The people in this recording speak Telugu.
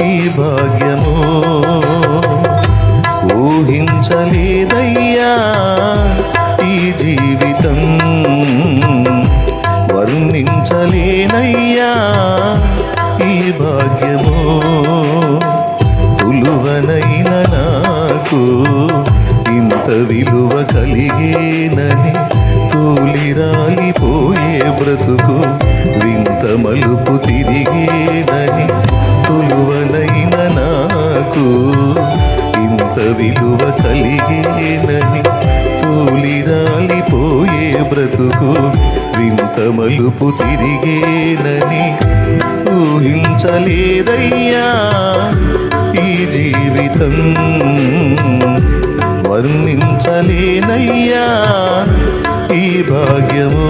ఈ భాగ్యము ఊహించలేదయ్యా ఈ జీవితం వర్ణించలేనయ్యా ఈ భాగ్యము తులువనైన నాకు ఇంత విలువ కలిగేనని తూలిరాలిపోయే బ్రతుకు వింత మలుపు తిరిగేనని తులువనైన నాకు ఇంత విలువ కలిగేనని తూలిరాలిపోయే బ్రతుకు వింత మలుపు తిరిగేనని ఊహించలేదయ్యా ఈ జీవితం వర్ణించలేనయ్యా ఈ భాగ్యము